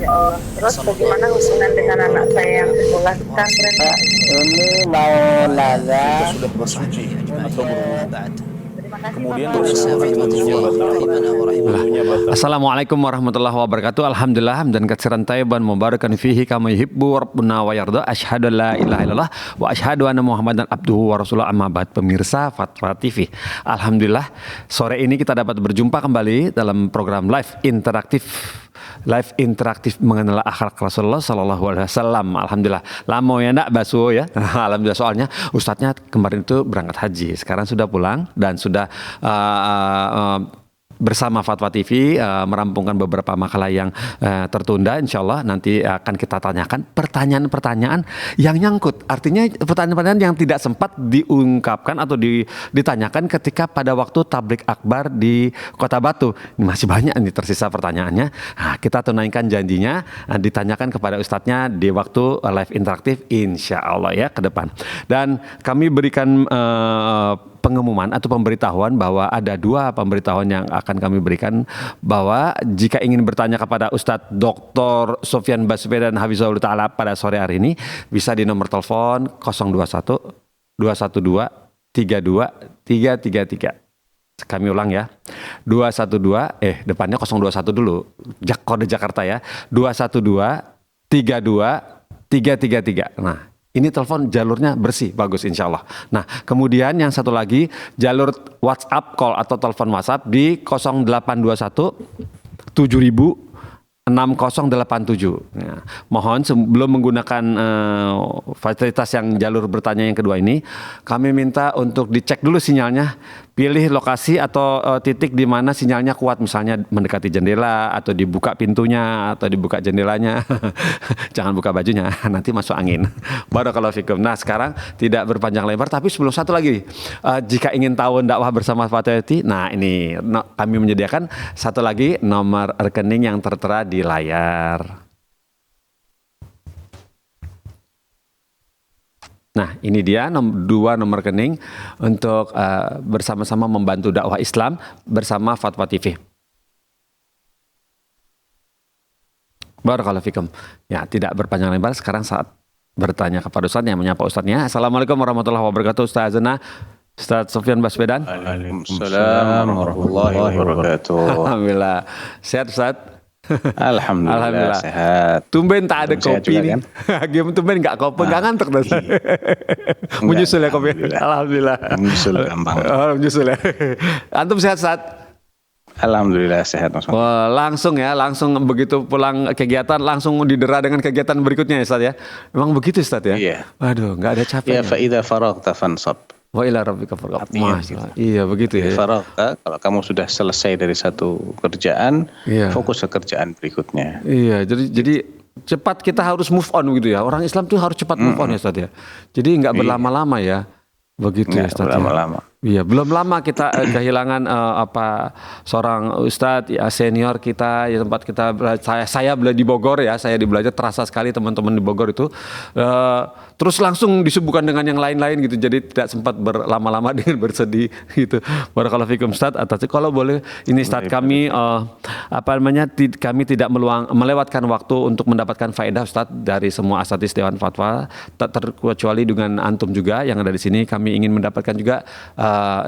ya Allah. Terus bagaimana hubungan dengan anak saya yang sekolah di pesantren? Ini mau nanya sudah bersuci atau berwudu. Terima kasih Kemudian Bapak. Assalamualaikum warahmatullahi wabarakatuh. Alhamdulillah dan katsiran tayyiban mubarakan fihi kama yuhibbu rabbuna wa yarda. Asyhadu an la ilaha illallah wa asyhadu anna Muhammadan abduhu wa rasuluhu. Amma ba'd. Pemirsa Fatra TV. Alhamdulillah sore ini kita dapat berjumpa kembali dalam program live interaktif mengenal akhlak Rasulullah Sallallahu Alaihi Wasallam. Alhamdulillah lama ya nak Basu ya. Alhamdulillah soalnya ustadznya kemarin itu berangkat haji, sekarang sudah pulang dan sudah bersama Fatwa TV merampungkan beberapa makalah yang tertunda. Insya Allah nanti akan kita tanyakan pertanyaan-pertanyaan yang nyangkut. Artinya pertanyaan-pertanyaan yang tidak sempat diungkapkan atau ditanyakan ketika pada waktu tablik akbar di Kota Batu. Ini masih banyak nih tersisa pertanyaannya. Nah, kita tunaikan janjinya ditanyakan kepada ustadznya di waktu live interaktif insya Allah ya ke depan. Dan kami berikan pengumuman atau pemberitahuan bahwa ada dua pemberitahuan yang akan kami berikan, bahwa jika ingin bertanya kepada Ustadz Dr. Sofyan Baswedan Hafizahullah Ta'ala pada sore hari ini bisa di nomor telepon 021 212 32 333. Kami ulang ya, 212 depannya 021 dulu, kode Jakarta ya, 212 32 333. Nah, ini telepon jalurnya bersih, bagus insya Allah. Nah, kemudian yang satu lagi jalur WhatsApp call atau telepon WhatsApp di 0821 7000 6087. Ya, mohon sebelum menggunakan fasilitas yang jalur bertanya yang kedua ini, kami minta untuk dicek dulu sinyalnya. Pilih lokasi atau titik di mana sinyalnya kuat, misalnya mendekati jendela atau dibuka pintunya atau dibuka jendelanya. Jangan buka bajunya, nanti masuk angin. Barakallahu fikum. Nah, sekarang tidak berpanjang lebar, tapi sebelum satu lagi, jika ingin tahu dakwah bersama Fatwa TV, nah ini kami menyediakan satu lagi nomor rekening yang tertera di layar. Nah, ini dia dua nomor rekening untuk bersama-sama membantu dakwah Islam bersama Fatwa TV. Barakallahu fikum. Ya, tidak berpanjang lebar, sekarang saat bertanya kepada Ustaz yang menyapa Ustaznya. Assalamualaikum warahmatullahi wabarakatuh. Ustazana Ustaz Sofyan Baswedan. Waalaikumsalam warahmatullahi wabarakatuh. Alhamdulillah. Sehat Ustaz? Alhamdulillah sehat. Tumben tak ada kopi nih. Kan? Game tumben nggak kopi, nggak ngantuk dah. Menyusul ya kopi. Alhamdulillah. Menyusul gampang. Oh, menyusul ya. Antum sehat saat? Alhamdulillah sehat Mas. Wah, langsung begitu pulang kegiatan langsung didera dengan kegiatan berikutnya ya Ustaz ya. Memang begitu Ustaz ya? Iya. Waduh, nggak ada capek. Ya fa idza faraghta fansab. Wa ila rabbika farghab. Iya begitu ya. Faraghta, kalau kamu sudah selesai dari satu kerjaan, iya, fokus ke kerjaan berikutnya. Iya, jadi cepat kita harus move on gitu ya. Orang Islam tuh harus cepat move on ya Ustaz ya. Jadi nggak berlama-lama ya. Begitu ya Ustaz. Berlama-lama. Iya, belum lama kita kehilangan seorang ustadz ya, senior kita ya, tempat kita saya di Bogor ya, saya belajar terasa sekali teman-teman di Bogor itu terus langsung disibukkan dengan yang lain-lain gitu, jadi tidak sempat berlama-lama dengan bersedih gitu. Barakallahu fikum Ustadz. Atas kalau boleh ini Ustadz kami kami tidak melewatkan waktu untuk mendapatkan faedah Ustadz dari semua asatidz Dewan Fatwa, tak terkecuali dengan antum juga yang ada di sini. Kami ingin mendapatkan juga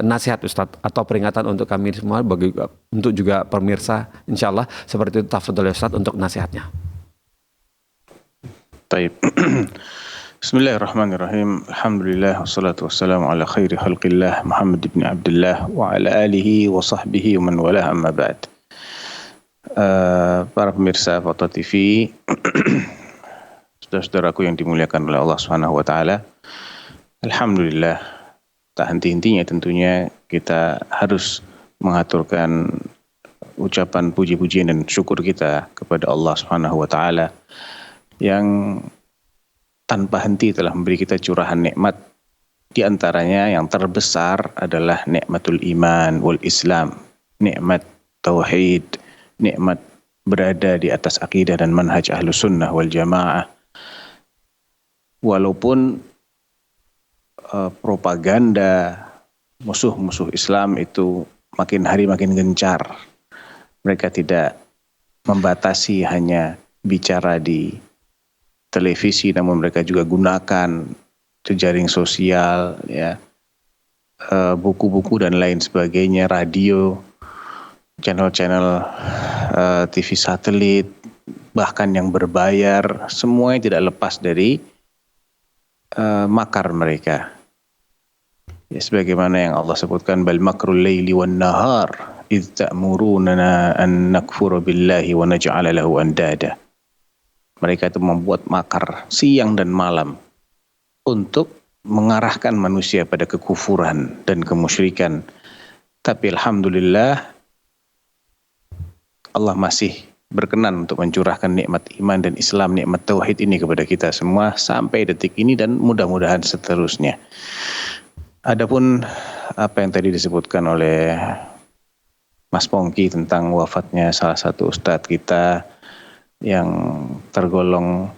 nasihat Ustadz atau peringatan untuk kami semua, untuk juga pemirsa insyaallah seperti itu. Tafadhol Ustadz untuk nasihatnya. Baik. Bismillahirrahmanirrahim. Alhamdulillah wassalatu wassalamu ala khairi khalqillah Muhammad ibn Abdullah wa ala alihi wa sahbihi wa man walah, amma ba'd. Para pemirsa Fatwa TV, saudara-saudaraku yang dimuliakan oleh Allah Subhanahu wa taala. Alhamdulillah, tak henti-hentinya tentunya kita harus mengaturkan ucapan puji-pujian dan syukur kita kepada Allah Subhanahu wa taala yang tanpa henti telah memberi kita curahan nikmat. Di antaranya yang terbesar adalah nikmatul iman wal Islam, nikmat tauhid, nikmat berada di atas akidah dan manhaj Ahlus Sunnah wal Jamaah. Walaupun propaganda musuh-musuh Islam itu makin hari makin gencar, mereka tidak membatasi hanya bicara di televisi, namun mereka juga gunakan jejaring sosial, ya, buku-buku dan lain sebagainya, radio, channel-channel TV satelit, bahkan yang berbayar, semuanya tidak lepas dari makar mereka. Ya, sebagaimana yang Allah sebutkan, bal makrul laili wan nahar idz ta'muruna an nakfura billahi wa naj'ala lahu andada. Mereka itu membuat makar siang dan malam untuk mengarahkan manusia pada kekufuran dan kemusyrikan. Tapi alhamdulillah Allah masih berkenan untuk mencurahkan nikmat iman dan Islam, nikmat tauhid ini kepada kita semua sampai detik ini dan mudah-mudahan seterusnya. Adapun apa yang tadi disebutkan oleh Mas Pongki tentang wafatnya salah satu ustadz kita yang tergolong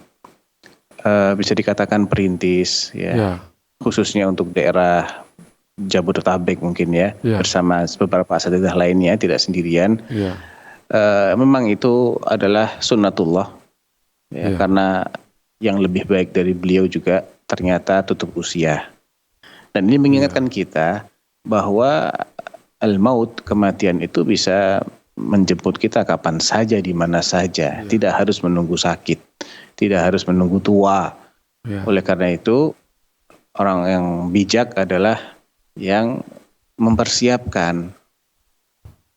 bisa dikatakan perintis, ya, khususnya untuk daerah Jabodetabek mungkin ya, bersama beberapa asatidzah lainnya, tidak sendirian. Memang itu adalah sunnatullah, ya, karena yang lebih baik dari beliau juga ternyata tutup usia. Dan ini mengingatkan kita bahwa al-maut, kematian itu bisa menjemput kita kapan saja, di mana saja. Tidak harus menunggu sakit, tidak harus menunggu tua. Oleh karena itu, orang yang bijak adalah yang mempersiapkan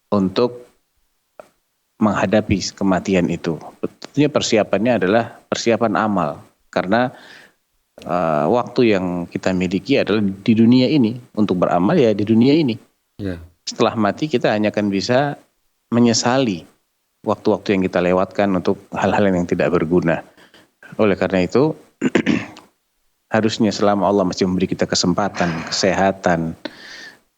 untuk menghadapi kematian itu. Tentunya persiapannya adalah persiapan amal, karena waktu yang kita miliki adalah di dunia ini. Untuk beramal ya di dunia ini. Setelah mati kita hanya akan bisa menyesali waktu-waktu yang kita lewatkan untuk hal-hal yang tidak berguna. Oleh karena itu harusnya selama Allah masih memberi kita kesempatan, kesehatan,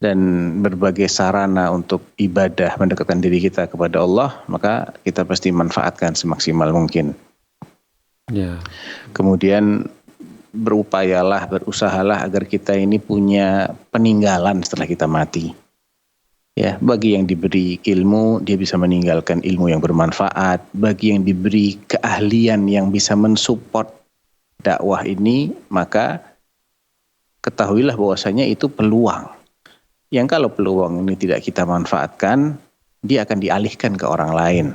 dan berbagai sarana untuk ibadah, mendekatkan diri kita kepada Allah, maka kita pasti manfaatkan semaksimal mungkin. Kemudian berupayalah, berusahalah agar kita ini punya peninggalan setelah kita mati. Ya, bagi yang diberi ilmu, dia bisa meninggalkan ilmu yang bermanfaat. Bagi yang diberi keahlian yang bisa mensupport dakwah ini, maka ketahuilah bahwasanya itu peluang. Yang kalau peluang ini tidak kita manfaatkan, dia akan dialihkan ke orang lain.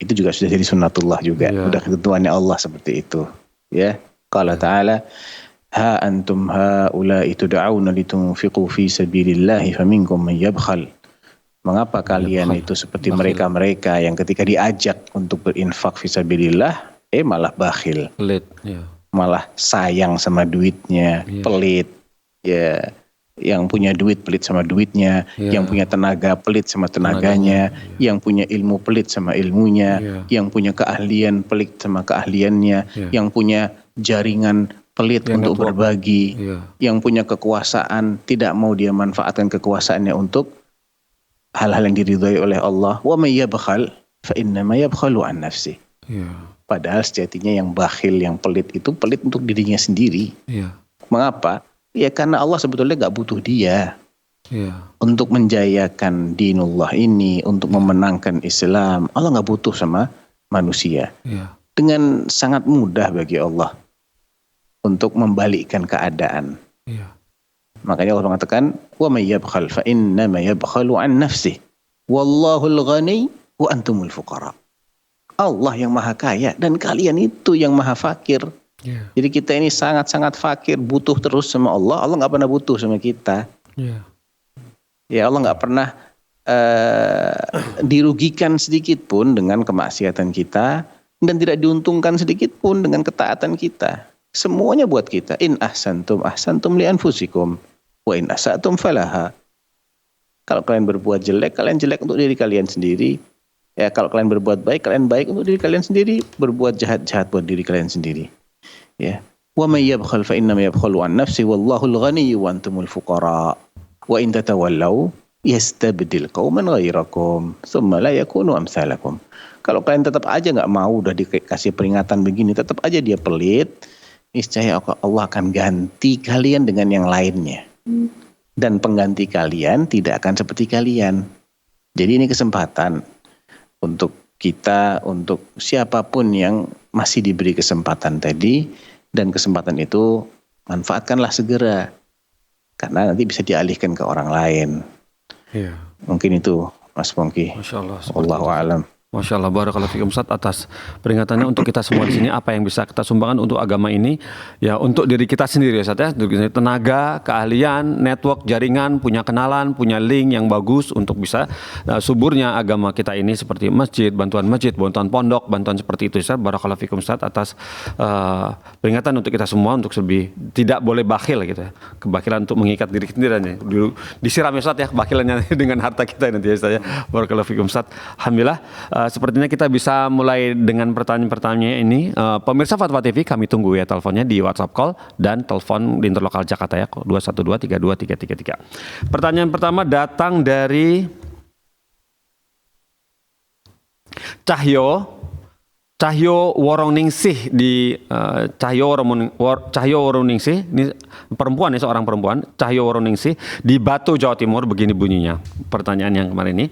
Itu juga sudah jadi sunnatullah juga. Sudah ketentuannya Allah seperti itu. Ya. Qala ta'ala, ha antum haula'i tud'auna litunfiqu fi sabilillahi faminkum man yabkhal. Mengapa kalian itu seperti mereka-mereka yang ketika diajak untuk berinfak fi sabilillah, malah bakhil. Pelit, malah sayang sama duitnya, pelit. Ya, yang punya duit pelit sama duitnya, yang punya tenaga pelit sama tenaganya, yang punya ilmu pelit sama ilmunya, yang punya keahlian pelit sama keahliannya, yang punya jaringan pelit untuk berbagi, yang punya kekuasaan tidak mau dia manfaatkan kekuasaannya untuk hal-hal yang diridhai oleh Allah. Wa may yabkhal fa innama yabkhalu an nafsi. Padahal sejatinya yang bakhil, yang pelit itu pelit untuk dirinya sendiri. Mengapa? Ya karena Allah sebetulnya gak butuh dia untuk menjayakan dinullah ini, untuk memenangkan Islam. Allah gak butuh sama manusia. Dengan sangat mudah bagi Allah untuk membalikkan keadaan. Makanya Allah mengatakan, wa may yabkhal fa innama yabkhalu an nafsihi wallahul ghani wa antumul fuqara. Allah yang maha kaya dan kalian itu yang maha fakir. Jadi kita ini sangat-sangat fakir, butuh terus sama Allah. Allah nggak pernah butuh sama kita. Ya Allah nggak pernah dirugikan sedikit pun dengan kemaksiatan kita, dan tidak diuntungkan sedikit pun dengan ketaatan kita. Semuanya buat kita. In ahsantum ahsantum li anfusikum wa in asatum falaha. Kalau kalian berbuat jelek, kalian jelek untuk diri kalian sendiri. Ya, kalau kalian berbuat baik, kalian baik untuk diri kalian sendiri. Berbuat jahat, jahat buat diri kalian sendiri. Ya. Wa may yabkhal fa innama yabkhalu an nafsi wallahul ghani wa antumul fuqara. Wa in tatawallaw yastabdil qauman ghairakum thumma la yakunu amsalakum. Kalau kalian tetap aja nggak mau, udah dikasih peringatan begini, tetap aja dia pelit, niscaya Allah akan ganti kalian dengan yang lainnya. Dan pengganti kalian tidak akan seperti kalian. Jadi ini kesempatan untuk kita untuk siapapun yang masih diberi kesempatan tadi, dan kesempatan itu manfaatkanlah segera, karena nanti bisa dialihkan ke orang lain. Iya. Mungkin itu Mas Pongki. Masya Allah. Wallahu a'lam. Masya Allah, barakallahu fikum Ustaz atas peringatannya untuk kita semua di sini, apa yang bisa kita sumbangkan untuk agama ini, ya untuk diri kita sendiri ya Ustaz ya, tenaga, keahlian, network, jaringan, punya kenalan, punya link yang bagus untuk bisa suburnya agama kita ini, seperti masjid, bantuan pondok, bantuan seperti itu Ustaz. Barakallahu fikum Ustaz atas peringatan untuk kita semua, untuk lebih tidak boleh bakhil gitu ya, kebakilan untuk mengikat diri sendiri dulu disiram ya Ustaz ya, bakilannya dengan harta kita nanti ya Ustaz ya. Barakallahu fikum Ustaz. Alhamdulillah. Sepertinya kita bisa mulai dengan pertanyaan-pertanyaan ini. Pemirsa Fatwa TV, kami tunggu ya teleponnya di WhatsApp call dan telepon di Interlokal Jakarta ya, 212-32333. Pertanyaan pertama datang dari Cahyo Woroningsih di Cahyo Woroningsih, ini perempuan ya, seorang perempuan, Cahyo Woroningsih di Batu, Jawa Timur. Begini bunyinya pertanyaan yang kemarin ini.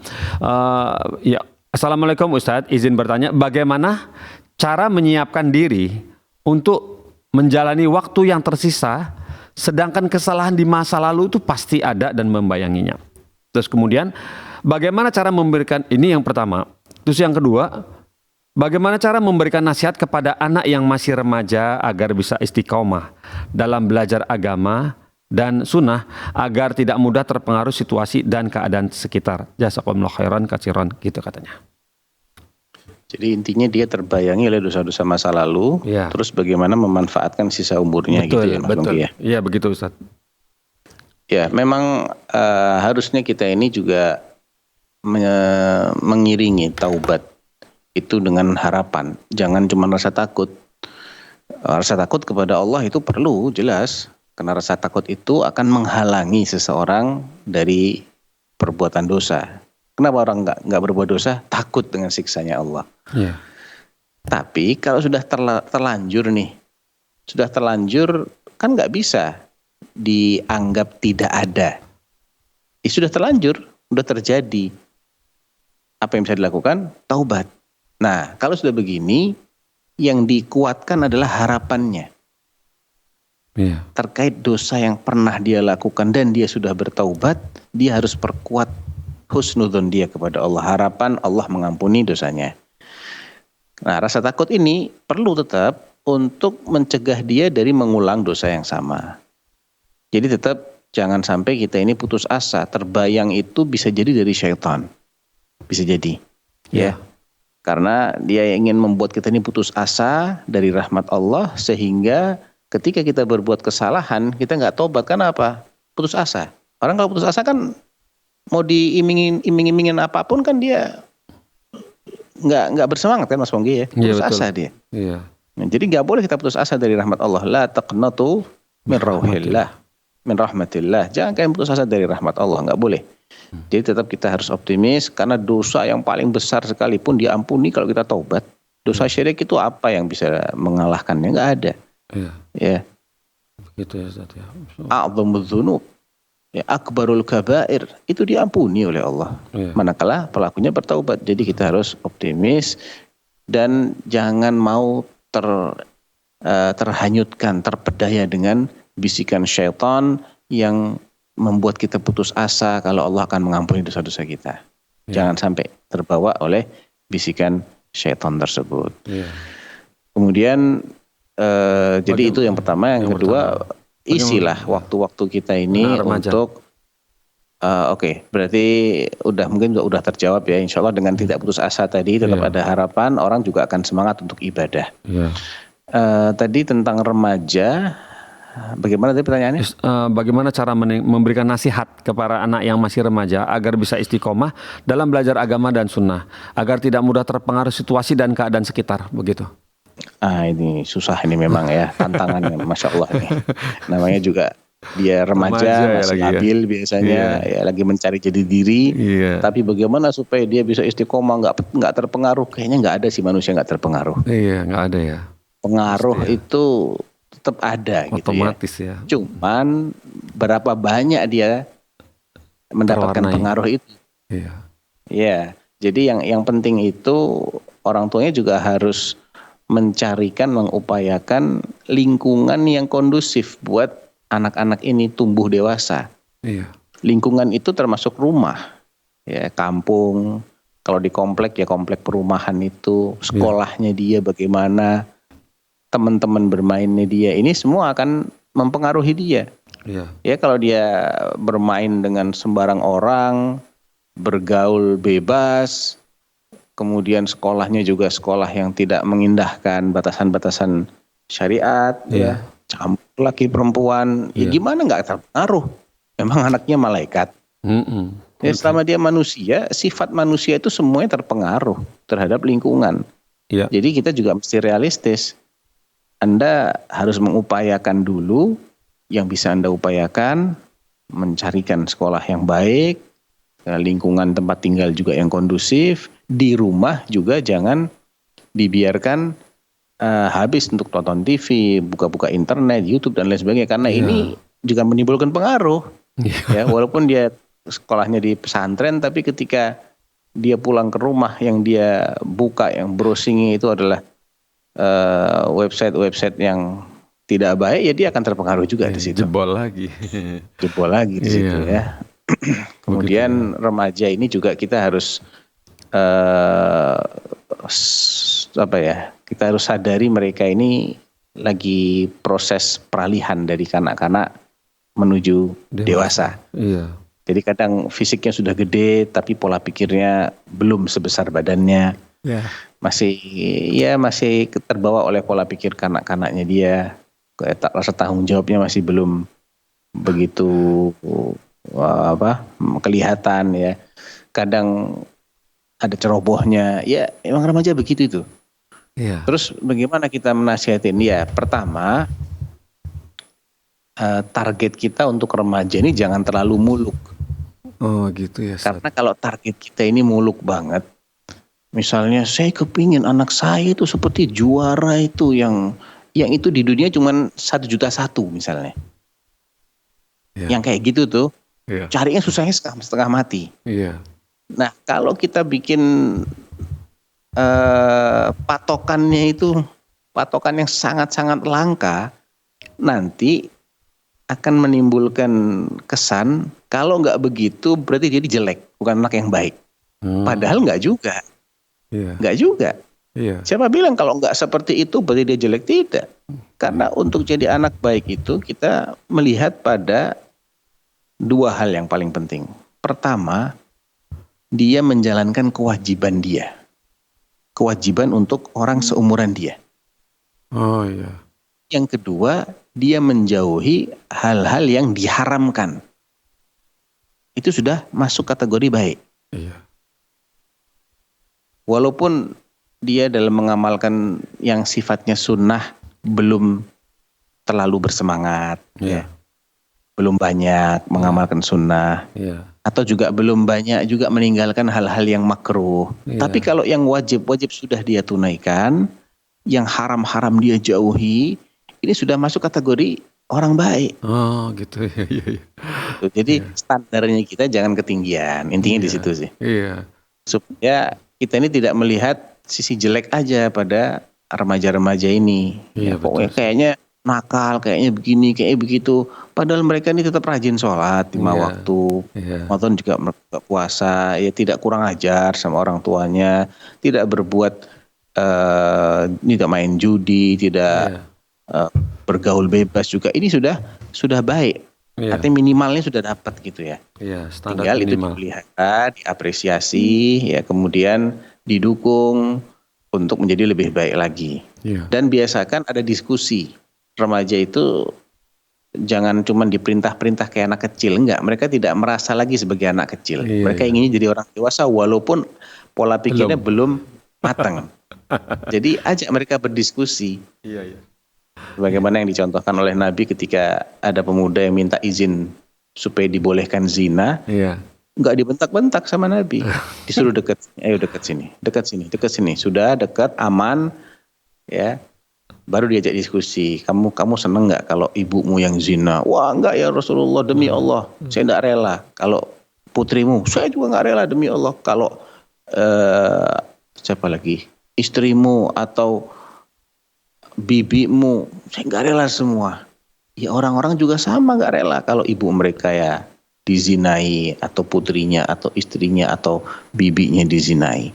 Ya, Assalamualaikum Ustadz, izin bertanya, bagaimana cara menyiapkan diri untuk menjalani waktu yang tersisa, sedangkan kesalahan di masa lalu itu pasti ada dan membayanginya. Terus kemudian, bagaimana cara memberikan, ini yang pertama. Terus yang kedua, bagaimana cara memberikan nasihat kepada anak yang masih remaja agar bisa istiqomah dalam belajar agama dan sunnah, agar tidak mudah terpengaruh situasi dan keadaan sekitar. Jazakumullah khairan katsiran, gitu katanya. Jadi intinya dia terbayangi oleh dosa-dosa masa lalu, Ya. Terus bagaimana memanfaatkan sisa umurnya, Betul, gitu ya Mas Pongki ya. Iya begitu Ustaz. Ya, memang harusnya kita ini juga mengiringi taubat itu dengan harapan. Jangan cuma rasa takut. Rasa takut kepada Allah itu perlu, jelas. Karena rasa takut itu akan menghalangi seseorang dari perbuatan dosa. Kenapa orang nggak berbuat dosa? Takut dengan siksanya Allah. Iya. Tapi kalau sudah terlanjur nih, sudah terlanjur kan nggak bisa dianggap tidak ada. Sudah terlanjur, sudah terjadi. Apa yang bisa dilakukan? Taubat. Nah, kalau sudah begini, yang dikuatkan adalah harapannya. Iya. Terkait dosa yang pernah dia lakukan dan dia sudah bertaubat, dia harus perkuat husnudzon dia kepada Allah, harapan Allah mengampuni dosanya. Nah, rasa takut ini perlu tetap untuk mencegah dia dari mengulang dosa yang sama. Jadi tetap jangan sampai kita ini putus asa. Terbayang itu bisa jadi dari syaitan, bisa jadi, ya. Karena dia ingin membuat kita ini putus asa dari rahmat Allah, sehingga ketika kita berbuat kesalahan, kita nggak tobat. Kenapa? Putus asa. Orang kalau putus asa kan mau diiming-imingin apapun kan dia nggak bersemangat kan Mas Pongki ya. Putus asa dia. Iya. Nah, jadi nggak boleh kita putus asa dari rahmat Allah. La taqnatu min rauhillah, min rahmatillah. Jangan kalian putus asa dari rahmat Allah, nggak boleh. Jadi tetap kita harus optimis, karena dosa yang paling besar sekalipun diampuni kalau kita taubat. Dosa syirik itu apa yang bisa mengalahkannya? Nggak ada. Iya. Ya. Begitu ya Ustaz ya. A'dzamudz dzunub, ya, akbarul kabair, itu diampuni oleh Allah. Iya. Manakala pelakunya bertaubat. Jadi kita harus optimis dan jangan mau terhanyutkan, terpedaya dengan bisikan syaitan yang membuat kita putus asa kalau Allah akan mengampuni dosa-dosa kita. Iya. Jangan sampai terbawa oleh bisikan syaitan tersebut. Iya. Kemudian jadi itu yang pertama. Yang kedua, isilah waktu-waktu kita ini untuk oke, berarti mungkin udah terjawab ya, insya Allah dengan tidak putus asa tadi, tetap ada harapan, orang juga akan semangat untuk ibadah. Iya. Tadi tentang remaja, bagaimana tadi pertanyaannya? Bagaimana cara memberikan nasihat kepada anak yang masih remaja agar bisa istiqomah dalam belajar agama dan sunnah, agar tidak mudah terpengaruh situasi dan keadaan sekitar, begitu? Ini susah ini memang ya, tantangannya, Masya Allah nih. Namanya juga dia remaja masih labil biasanya, ya lagi mencari jati diri. Tapi bagaimana supaya dia bisa istiqomah, nggak terpengaruh? Kayaknya nggak ada sih manusia nggak terpengaruh. Iya, nggak ada ya. Pengaruh itu tetap ada, otomatis gitu ya. Cuman berapa banyak dia mendapatkan pengaruh itu? Iya. Ya, Jadi yang penting itu orang tuanya juga harus mencarikan, mengupayakan lingkungan yang kondusif buat anak-anak ini tumbuh dewasa. Iya. Lingkungan itu termasuk rumah, ya kampung. Kalau di komplek ya komplek perumahan itu, sekolahnya dia bagaimana, teman-teman bermainnya dia, ini semua akan mempengaruhi dia. Iya. Ya kalau dia bermain dengan sembarang orang, bergaul bebas, kemudian sekolahnya juga sekolah yang tidak mengindahkan batasan-batasan syariat, ya campur laki perempuan, ya gimana nggak terpengaruh? Memang anaknya malaikat. Ya selama dia manusia, sifat manusia itu semuanya terpengaruh terhadap lingkungan. Iya. Jadi kita juga mesti realistis. Anda harus mengupayakan dulu yang bisa Anda upayakan, mencarikan sekolah yang baik, lingkungan tempat tinggal juga yang kondusif, di rumah juga jangan dibiarkan habis untuk tonton TV, buka-buka internet, YouTube dan lain sebagainya, karena ini juga menimbulkan pengaruh. Ya, walaupun dia sekolahnya di pesantren, tapi ketika dia pulang ke rumah yang dia buka, yang browsing itu adalah website-website yang tidak baik, ya dia akan terpengaruh juga di situ. Jebol lagi. Jebol lagi di situ ya. Kemudian remaja ini juga kita harus kita harus sadari mereka ini lagi proses peralihan dari kanak-kanak menuju dewasa. Iya. Jadi kadang fisiknya sudah gede tapi pola pikirnya belum sebesar badannya. Iya. Masih terbawa oleh pola pikir kanak-kanaknya dia. Rasa tanggung jawabnya masih belum begitu kelihatan ya. Kadang ada cerobohnya. Ya, emang remaja begitu itu. Iya. Terus bagaimana kita menasihatin dia? Pertama, target kita untuk remaja ini jangan terlalu muluk. Oh gitu ya. Karena kalau target kita ini muluk banget, misalnya saya kepingin anak saya itu seperti juara itu yang itu di dunia cuma 1,1 juta misalnya. Yang kayak gitu tuh, carinya susahnya setengah mati. Iya. Nah kalau kita bikin patokannya itu patokan yang sangat-sangat langka, nanti akan menimbulkan kesan kalau nggak begitu berarti dia jelek, bukan anak yang baik. Padahal nggak juga. Nggak juga. Siapa bilang kalau nggak seperti itu berarti dia jelek? Tidak. Karena untuk jadi anak baik itu kita melihat pada dua hal yang paling penting. Pertama, dia menjalankan kewajiban dia. Kewajiban untuk orang seumuran dia. Oh iya. Yang kedua, dia menjauhi hal-hal yang diharamkan. Itu sudah masuk kategori baik. Iya. Walaupun dia dalam mengamalkan yang sifatnya sunnah belum terlalu bersemangat, ya. Belum banyak mengamalkan sunnah, atau juga belum banyak juga meninggalkan hal-hal yang makruh. Tapi kalau yang wajib sudah dia tunaikan, yang haram-haram dia jauhi, ini sudah masuk kategori orang baik. Oh gitu ya. Iya. Jadi standarnya kita jangan ketinggian, intinya di situ sih. Iya. Supaya kita ini tidak melihat sisi jelek aja pada remaja-remaja ini. Iya, pokoknya kayaknya nakal, kayaknya begini, kayak begitu. Padahal mereka ini tetap rajin sholat 5 waktu. Ramadan juga puasa, ya tidak kurang ajar sama orang tuanya, tidak berbuat tidak main judi, tidak bergaul bebas juga. Ini sudah baik. Artinya minimalnya sudah dapat gitu ya. Standar tinggal minimal. Itu dipelihara, diapresiasi, ya kemudian didukung untuk menjadi lebih baik lagi. Dan biasakan ada diskusi. Remaja itu jangan cuma diperintah-perintah kayak anak kecil, enggak. Mereka tidak merasa lagi sebagai anak kecil. Mereka inginnya jadi orang dewasa walaupun pola pikirnya belum matang. Jadi ajak mereka berdiskusi. Bagaimana yang dicontohkan oleh Nabi ketika ada pemuda yang minta izin supaya dibolehkan zina. Enggak dibentak-bentak sama Nabi. Disuruh dekat, ayo dekat sini. Sudah dekat, aman, ya. Baru diajak diskusi. Kamu seneng nggak kalau ibumu yang zina? Wah enggak ya Rasulullah, demi Allah, saya enggak rela. Kalau putrimu, saya juga enggak rela demi Allah. Kalau siapa lagi, istrimu atau bibimu, saya nggak rela semua. Ya orang-orang juga sama nggak rela kalau ibu mereka ya dizinai, atau putrinya atau istrinya atau bibinya dizinai.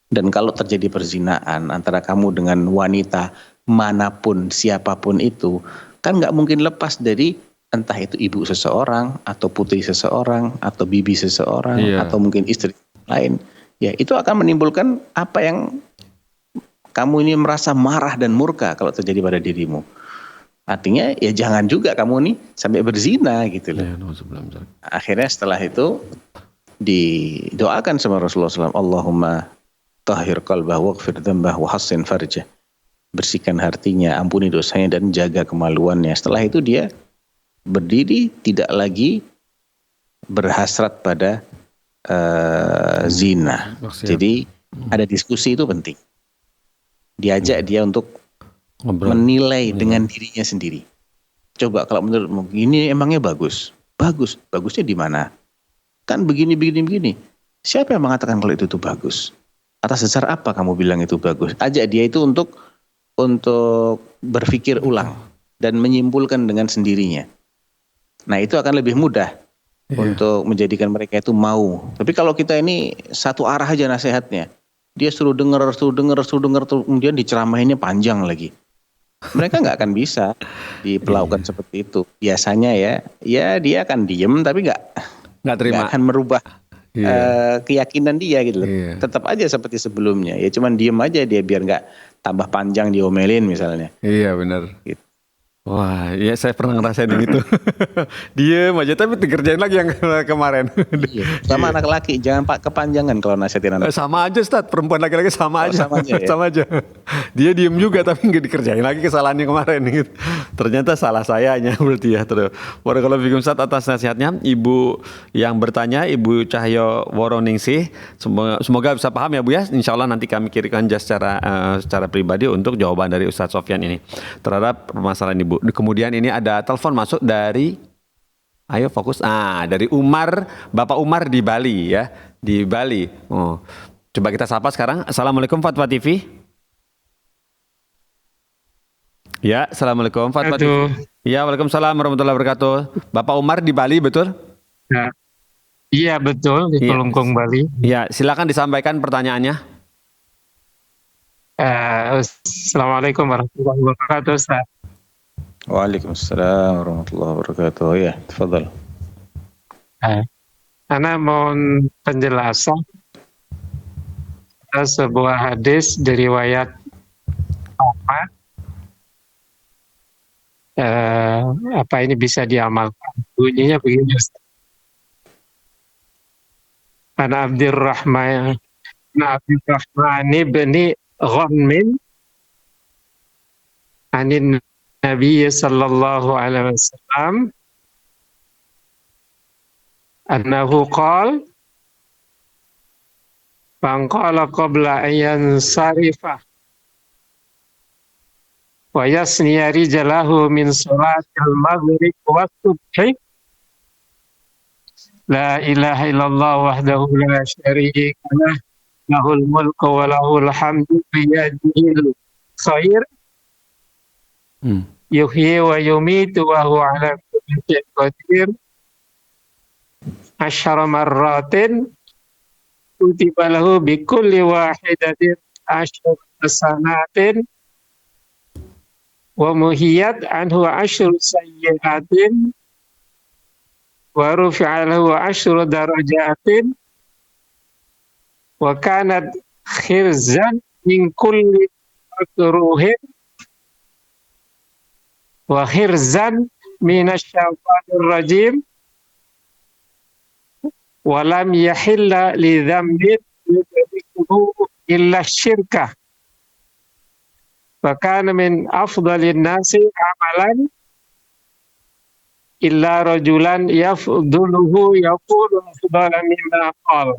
Dan kalau terjadi perzinaan antara kamu dengan wanita manapun siapapun itu, kan nggak mungkin lepas dari entah itu ibu seseorang atau putri seseorang atau bibi seseorang atau mungkin istri lain. Ya itu akan menimbulkan apa yang kamu ini merasa marah dan murka kalau terjadi pada dirimu. Artinya ya jangan juga kamu nih sampai berzina gitu loh. Akhirnya setelah itu didoakan sama Rasulullah SAW, Allahumma tahhir qalbah waghfir dzambah wa hassin farjah. Bersihkan hatinya, ampuni dosanya dan jaga kemaluannya. Setelah itu dia berdiri, tidak lagi berhasrat pada zina. Jadi ada diskusi itu penting. Diajak dia untuk menilai dengan dirinya sendiri. Coba kalau menurutmu ini emangnya bagus? Bagus. Bagusnya di mana? Kan begini. Siapa yang mengatakan kalau itu tuh bagus? Atas dasar apa kamu bilang itu bagus? Ajak dia itu untuk berpikir ulang dan menyimpulkan dengan sendirinya. Nah itu akan lebih mudah untuk menjadikan mereka itu mau. Tapi kalau kita ini satu arah aja nasihatnya, dia suruh dengar, kemudian diceramahinnya panjang lagi. Mereka nggak akan bisa diperlakukan seperti itu. Biasanya ya dia akan diem tapi nggak terima, nggak akan merubah keyakinan dia gitu loh. Tetap aja seperti sebelumnya. Ya cuman diem aja dia biar nggak tambah panjang diomelin misalnya. Iya benar. Gitu. Wah, ya saya pernah ngerasain gitu. Diem aja tapi dikerjain lagi yang kemarin. Iya. Sama anak laki, jangan kepanjangan kalau nasihatin anak. Sama aja Ustaz, perempuan laki-laki sama aja. Sama aja, ya? Sama aja. Dia diem juga tapi nggak dikerjain lagi kesalahannya kemarin gitu. Ternyata salah sayanya berarti ya. Terus barakallahu fikum Ustaz atas nasihatnya. Ibu yang bertanya, Ibu Cahyo Woroningsih, semoga bisa paham ya Bu ya. Insya Allah nanti kami kirimkan secara pribadi untuk jawaban dari Ustaz Sofyan ini terhadap permasalahan Ibu. Kemudian ini ada telepon masuk dari, ayo fokus, dari Umar, Bapak Umar di Bali ya, di Bali. Oh, coba kita sapa sekarang. Assalamualaikum Fatwa TV. Ya, assalamualaikum Fatwa TV. Ya, waalaikumsalam warahmatullahi wabarakatuh. Bapak Umar di Bali betul? Ya. Iya betul di Kelungkung Bali. Ya, silakan disampaikan pertanyaannya. Assalamualaikum warahmatullahi wabarakatuh Ustaz. Waalaikumsalam warahmatullahi wabarakatuh. Ya, tafadhal. Ana mohon penjelasan atas sebuah hadis diriwayat Ahmad. Apa ini bisa diamalkan? Bunyinya begini Ustaz. Ana Abdurrahman ibni Ghanmin anin Nabi sallallahu alaihi wasallam annahu qala man qala qabla an yansarifa wa yasniya rijalahu min salatil maghrib wa subhi la ilaha illallah wahdahu la syarika lah lahul mulku wa lahul hamdu biyadihil khair yuhyi wa yumitu wa huwa ala kulli syai'in qadir asyara marratin kutiba lahu bi kulli wahidatin asyru hasanatin wa muhiyat anhu asyru sayyi'atin wa rufi'a lahu asyru darajatin wa kanat khirzan min kulli makruhin wa khirzan minasyaitonir rajim wa lam yahilla li dzambin yudrikuhu illa syirkah wa kana min afdhalin nasi amalan illa rajulan yafdhuluhu yaqulu afdhala mimma qala.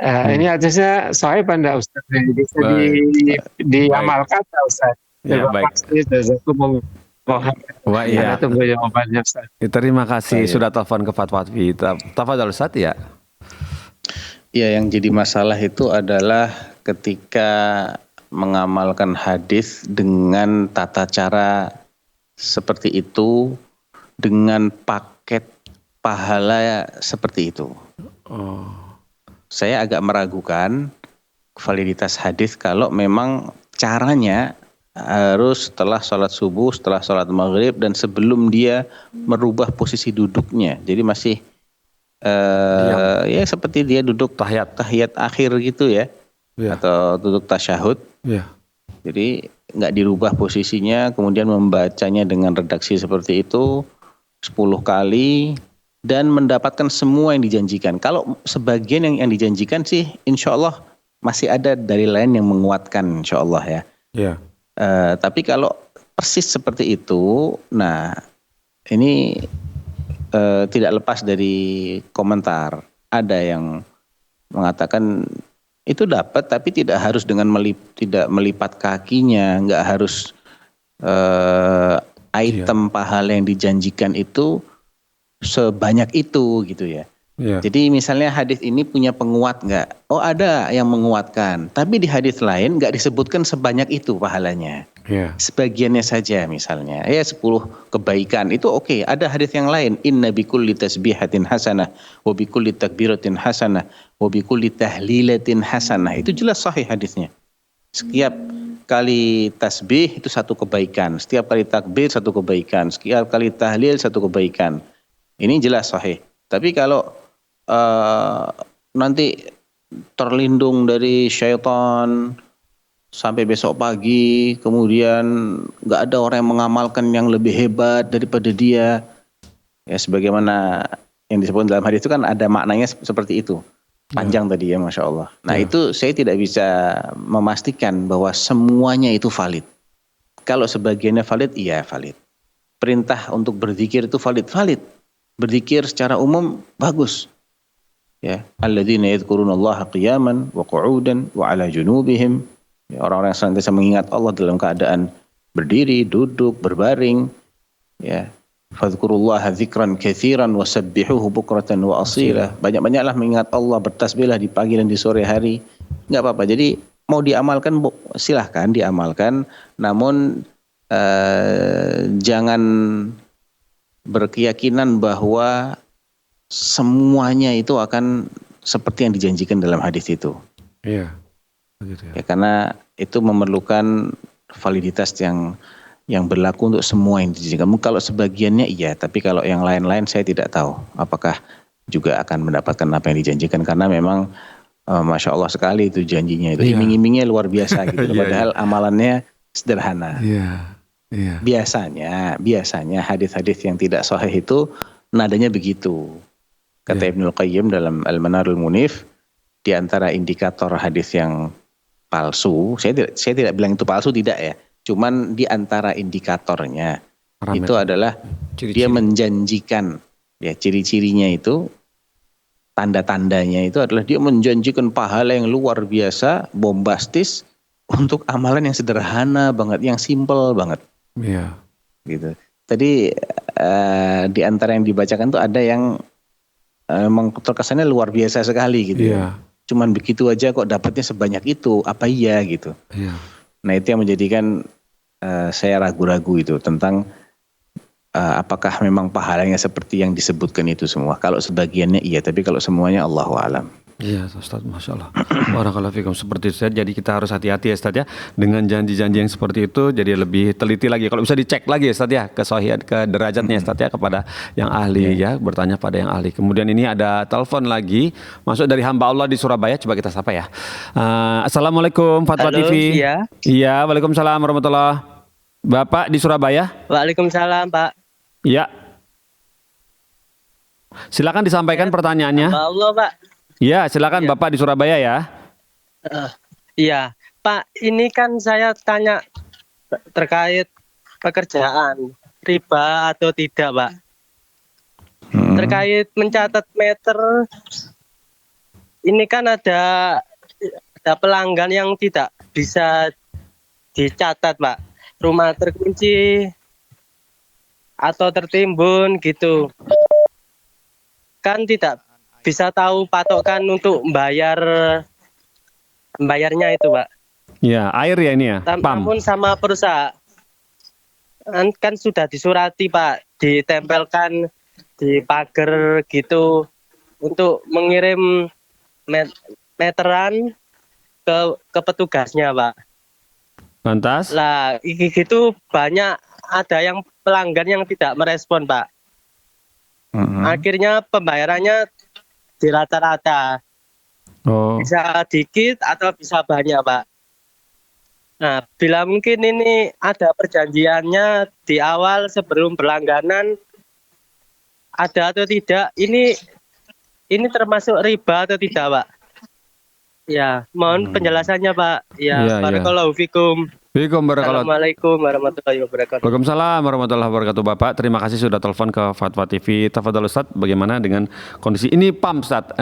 Ini hadisnya sahih apa enggak Ustaz? Bisa diamalkan enggak Ustaz? Ya, baik. Wah, iya. Tunggu jawabannya Ustaz. Terima kasih sudah telepon ke Fatwa TV. Tafadhol Ustaz ya. Ya, yang jadi masalah itu adalah ketika mengamalkan hadis dengan tata cara seperti itu, dengan paket pahala seperti itu. Saya agak meragukan validitas hadis kalau memang caranya harus setelah sholat subuh, setelah sholat maghrib, dan sebelum dia merubah posisi duduknya. Jadi masih ya seperti dia duduk tahiyat akhir gitu ya, atau duduk tasyahud. Jadi nggak dirubah posisinya, kemudian membacanya dengan redaksi seperti itu 10 kali dan mendapatkan semua yang dijanjikan. Kalau sebagian yang dijanjikan sih insya Allah masih ada dari lain yang menguatkan insya Allah ya. Tapi kalau persis seperti itu, nah ini tidak lepas dari komentar. Ada yang mengatakan itu dapat, tapi tidak harus dengan tidak melipat kakinya, nggak harus item pahala yang dijanjikan itu sebanyak itu gitu ya. Jadi misalnya hadis ini punya penguat nggak? Oh ada yang menguatkan, tapi di hadis lain nggak disebutkan sebanyak itu pahalanya. Sebagiannya saja misalnya, ya 10 kebaikan itu oke. Ada hadis yang lain, inna bikulli tasbihatin hasanah, wa bikulli takbiratin hasanah, wa bikulli tahlilatin hasanah. Itu jelas sahih hadisnya. Setiap kali tasbih itu 1 kebaikan, setiap kali takbir 1 kebaikan, setiap kali tahlil 1 kebaikan. Ini jelas sahih. Tapi kalau nanti terlindung dari syaitan sampai besok pagi, kemudian nggak ada orang yang mengamalkan yang lebih hebat daripada dia, ya sebagaimana yang disebut dalam hadis itu kan ada maknanya seperti itu, panjang tadi ya, masya Allah. Nah itu saya tidak bisa memastikan bahwa semuanya itu valid. Kalau sebagiannya valid, iya valid. Perintah untuk berzikir itu valid. Berzikir secara umum bagus. Ya, alladzina yadhkurunallaha qiyaman wa qu'udan wa 'ala junubihim. Ya, orang-orang yang senantiasa mengingat Allah dalam keadaan berdiri, duduk, berbaring. Ya, fadhkurullaha dzikran katsiran wa sabbihuhu bukratan wa asila. Banyak-banyaklah mengingat Allah, bertasbihlah di pagi dan di sore hari. Enggak apa-apa. Jadi mau diamalkan silahkan diamalkan, namun jangan berkeyakinan bahwa semuanya itu akan seperti yang dijanjikan dalam hadis itu. Ya, karena itu memerlukan validitas yang berlaku untuk semua yang dijanjikan. Kalau sebagiannya iya, tapi kalau yang lain-lain saya tidak tahu apakah juga akan mendapatkan apa yang dijanjikan, karena memang masya Allah sekali itu janjinya itu, iming-imingnya luar biasa gitu. Padahal amalannya sederhana. Biasanya hadis-hadis yang tidak sahih itu nadanya begitu. Kata Ibnul Qayyim dalam Al-Manarul Munif, di antara indikator hadis yang palsu, saya tidak bilang itu palsu, tidak ya. Cuman di antara indikatornya itu adalah dia menjanjikan, ya ciri-cirinya itu, tanda-tandanya itu adalah dia menjanjikan pahala yang luar biasa, bombastis untuk amalan yang sederhana banget, yang simple banget. Gitu. Tadi di antara yang dibacakan tuh ada yang memang terkesannya luar biasa sekali gitu. Cuman begitu aja kok dapatnya sebanyak itu, apa iya gitu. Nah itu yang menjadikan saya ragu-ragu itu tentang apakah memang pahalanya seperti yang disebutkan itu semua. Kalau sebagiannya iya, tapi kalau semuanya Allahu a'lam. Iya Ustaz, Masya Allah. Barakallahu fikum. Seperti itu saja. Jadi kita harus hati-hati ya Ustaz ya, dengan janji-janji yang seperti itu. Jadi lebih teliti lagi. Kalau bisa dicek lagi ya Ustaz ya, kesahihan, ke derajatnya Ustaz ya, kepada yang ahli ya, bertanya pada yang ahli. Kemudian ini ada telepon lagi masuk dari hamba Allah di Surabaya. Coba kita sapa ya. Assalamualaikum Fatwa TV. Iya, waalaikumsalam warahmatullahi. Bapak di Surabaya. Waalaikumsalam Pak. Iya. Silakan disampaikan pertanyaannya. Hamba Allah Pak. Ya, silakan Bapak di Surabaya ya. Iya, Pak, ini kan saya tanya terkait pekerjaan, riba atau tidak, Pak. Terkait mencatat meter, ini kan ada pelanggan yang tidak bisa dicatat, Pak. Rumah terkunci atau tertimbun gitu. Kan tidak bisa tahu patokan untuk bayarnya itu, Pak. Ya, air ya ini ya, pam. Namun sama perusahaan kan sudah disurati, Pak, ditempelkan di pagar gitu untuk mengirim meteran ke petugasnya, Pak. Lantas? Lah, gitu banyak ada yang pelanggan yang tidak merespon, Pak. Akhirnya pembayarannya di rata-rata. Oh. Bisa dikit atau bisa banyak, Pak. Nah, bila mungkin ini ada perjanjiannya di awal sebelum berlangganan, ada atau tidak, ini termasuk riba atau tidak, Pak? Ya, mohon penjelasannya, Pak. Ya, Iya, barakallahu fikum. Assalamualaikum warahmatullahi wabarakatuh. Waalaikumsalam warahmatullahi wabarakatuh Bapak. Terima kasih sudah telepon ke Fatwa TV. Tafadhol Ustaz, bagaimana dengan kondisi ini PAM Ustaz,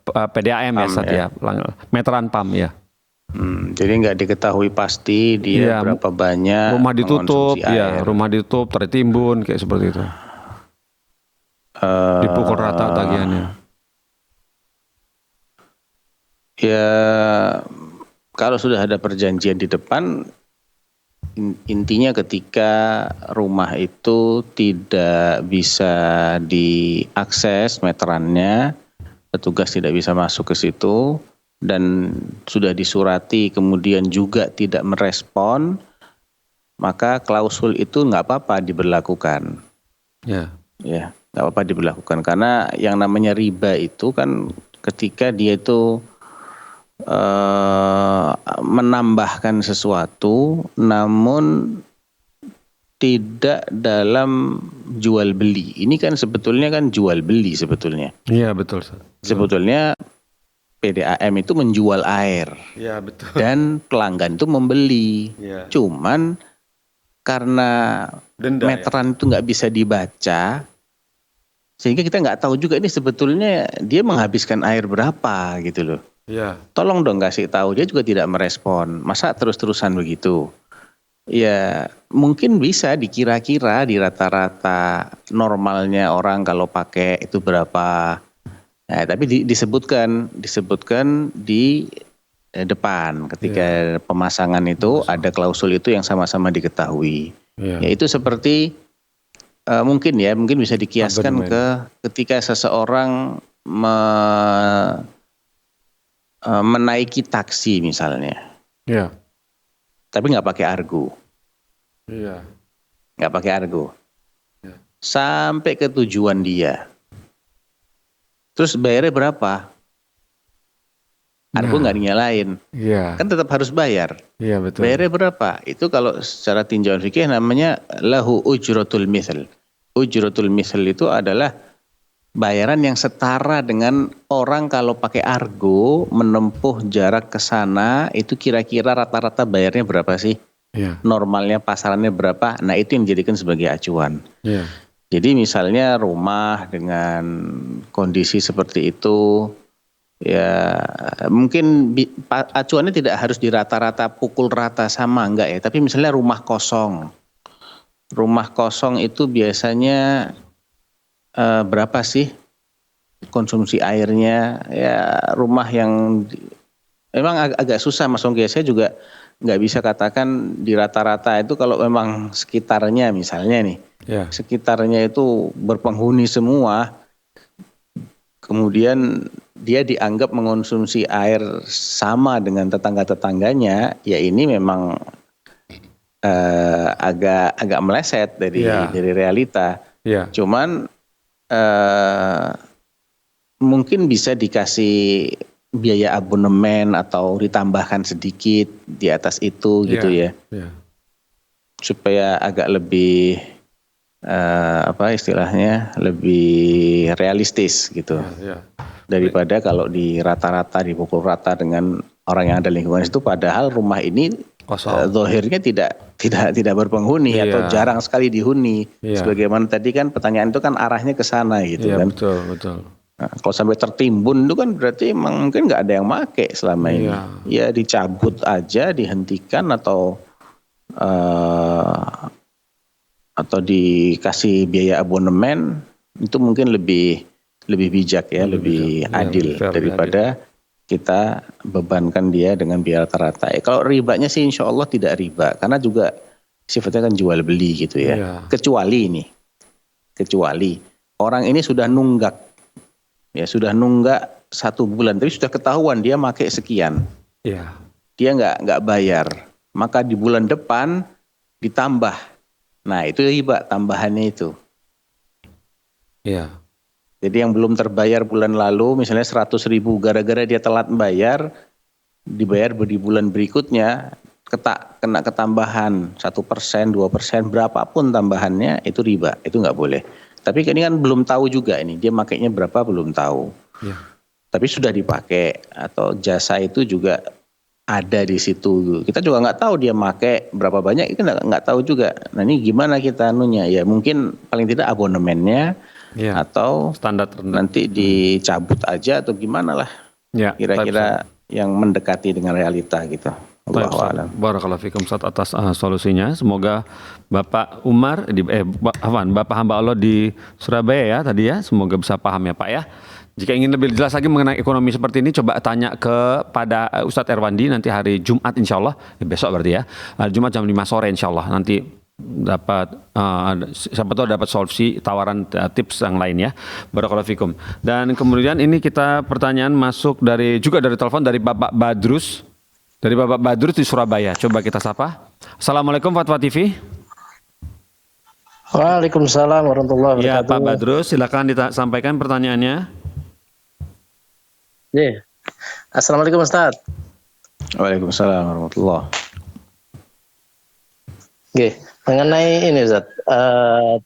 PDAM ya Ustaz ya, meteran PAM ya. Jadi nggak diketahui pasti dia berapa banyak rumah ditutup, air. Rumah ditutup, tertimbun kayak seperti itu. Dipukul rata tagihannya. Ya, kalau sudah ada perjanjian di depan, intinya ketika rumah itu tidak bisa diakses meterannya, petugas tidak bisa masuk ke situ, dan sudah disurati kemudian juga tidak merespon, maka klausul itu nggak apa-apa diberlakukan. Ya, nggak apa-apa diberlakukan, karena yang namanya riba itu kan ketika dia itu menambahkan sesuatu namun tidak dalam jual beli. Ini kan sebetulnya kan jual beli sebetulnya. Iya, betul. Sebetulnya PDAM itu menjual air. Iya, betul. Dan pelanggan itu membeli. Ya. Cuman karena meteran itu nggak bisa dibaca, sehingga kita nggak tahu juga ini sebetulnya dia menghabiskan air berapa gitu loh. Ya. Tolong dong kasih tahu. Dia juga tidak merespon. Masa terus-terusan begitu? Ya mungkin bisa dikira-kira di rata-rata normalnya orang kalau pakai itu berapa. Nah, tapi disebutkan di depan ketika pemasangan itu ada klausul itu yang sama-sama diketahui. Yaitu seperti mungkin bisa dikiaskan ke ketika seseorang menaiki taksi misalnya. Tapi nggak pakai argo. Nggak pakai argo. Sampai ke tujuan dia. Terus bayarnya berapa? Argo nggak dinyalain. Kan tetap harus bayar. Betul. Bayarnya berapa? Itu kalau secara tinjauan fikih namanya lahu ujratul misl. Ujratul misl itu adalah bayaran yang setara dengan orang kalau pakai argo menempuh jarak ke sana, itu kira-kira rata-rata bayarnya berapa sih? Normalnya pasarannya berapa? Nah, itu yang dijadikan sebagai acuan. Jadi misalnya rumah dengan kondisi seperti itu, ya mungkin acuannya tidak harus di rata-rata pukul rata sama, enggak ya. Tapi misalnya rumah kosong. Rumah kosong itu biasanya berapa sih konsumsi airnya? Ya rumah yang memang agak susah Mas Ongki. Saya juga nggak bisa katakan di rata-rata itu kalau memang sekitarnya misalnya nih. Sekitarnya itu berpenghuni semua, kemudian dia dianggap mengonsumsi air sama dengan tetangga-tetangganya, ya ini memang agak meleset dari realita. Cuman mungkin bisa dikasih biaya abonemen atau ditambahkan sedikit di atas itu gitu ya. Supaya agak lebih istilahnya lebih realistis gitu. Daripada kalau di rata-rata dipukul rata dengan orang yang ada lingkungan itu, padahal rumah ini zahirnya tidak berpenghuni atau jarang sekali dihuni. Sebagaimana tadi kan pertanyaan itu kan arahnya ke sana gitu kan. Betul. Nah, kalau sampai tertimbun itu kan berarti emang mungkin nggak ada yang make selama ini. Ya dicabut aja, dihentikan atau dikasih biaya abonemen, itu mungkin lebih bijak ya, lebih bijak. adil Iya, fair, lebih daripada kita bebankan dia dengan biaya rata-rata. Kalau ribanya sih insya Allah tidak riba, karena juga sifatnya kan jual beli gitu ya. Iya. Kecuali orang ini sudah nunggak, ya sudah nunggak 1 bulan, tapi sudah ketahuan dia pakai sekian, Iya. dia nggak bayar, maka di bulan depan ditambah. Nah itu riba tambahannya itu. Iya. Jadi yang belum terbayar bulan lalu misalnya 100.000, gara-gara dia telat bayar, dibayar di bulan berikutnya kena ketambahan 1%, 2%, berapapun tambahannya itu riba, itu nggak boleh. Tapi ini kan belum tahu juga ini dia makainya berapa, belum tahu. Iya. Tapi sudah dipakai atau jasa itu juga ada di situ. Kita juga nggak tahu dia pakai berapa banyak, itu nggak tahu juga. Nah ini gimana kita anunya? Ya mungkin paling tidak abonemennya. Iya. Atau Standar rendah. nanti dicabut aja atau gimana lah, Ya, kira-kira yang mendekati dengan realita gitu. Allahu a'lam. Barakallahu fikum Ustaz atas solusinya. Semoga Bapak Umar Bapak hamba Allah di Surabaya ya tadi ya, semoga bisa paham ya Pak ya. Jika ingin lebih jelas lagi mengenai ekonomi seperti ini, coba tanya kepada Ustadz Erwandi nanti hari Jumat insyaallah, besok berarti ya, hari Jumat jam 5 sore insyaallah, nanti dapat siapa tahu dapat solusi tawaran tips yang lain ya. Barakallahu fikum. Dan kemudian ini kita pertanyaan masuk dari telepon dari Bapak Badrus. Dari Bapak Badrus di Surabaya. Coba kita sapa. Assalamualaikum Fatwa TV. Waalaikumsalam warahmatullahi wabarakatuh. Ya Pak Badrus, silakan disampaikan pertanyaannya. Ya. Assalamualaikum Ustaz. Waalaikumsalam warahmatullahi. Oke, mengenai ini Ustaz,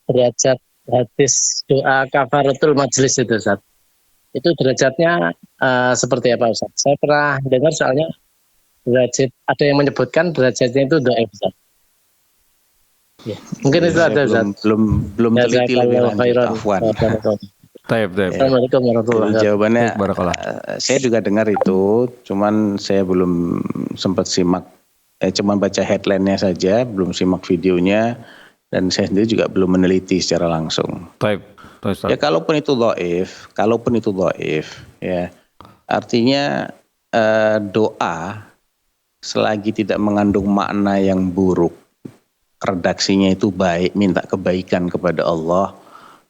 derajat hadis doa kafaratul majlis itu Ustaz. Itu derajatnya seperti apa Ustaz? Saya pernah dengar soalnya derajat ada yang menyebutkan derajatnya itu dhaif Ustaz. Ya, mungkin itu ada Ustaz. Belum teliti lebih lanjut. Afwan. Taib. Assalamualaikum warahmatullahi Jadi jawabannya saya juga dengar itu, cuman saya belum sempat simak. Cuman baca headline-nya saja, belum simak videonya, dan saya sendiri juga belum meneliti secara langsung. Taib. Ya kalaupun itu dhaif, ya artinya doa selagi tidak mengandung makna yang buruk, redaksinya itu baik, minta kebaikan kepada Allah,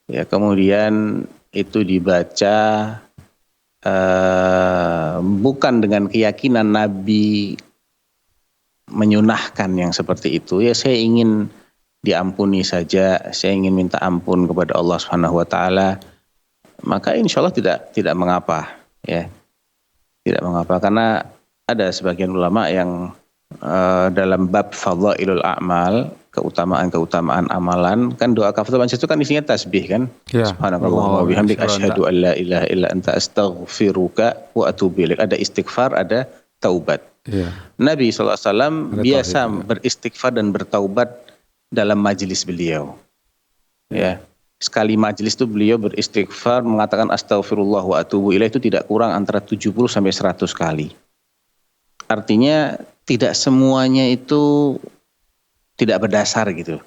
ya kemudian itu dibaca bukan dengan keyakinan Nabi menyunahkan yang seperti itu, ya saya ingin diampuni saja, saya ingin minta ampun kepada Allah Subhanahu wa taala, maka insya Allah tidak mengapa, ya. Tidak mengapa, karena ada sebagian ulama yang dalam bab fadhailul a'mal, keutamaan amalan, kan doa kafaratul majlis itu kan isinya tasbih kan? Ya. Subhanallah wa bihamdik asyhadu an la ilaha illa anta astaghfiruka wa atubu ilaik. Ada istighfar, ada taubat. Ya. Nabi SAW biasa beristighfar dan bertaubat dalam majelis beliau. Ya. Sekali majelis itu beliau beristighfar, mengatakan astaghfirullah wa atubu ilaih, itu tidak kurang antara 70 sampai 100 kali. Artinya tidak semuanya itu tidak berdasar gitu.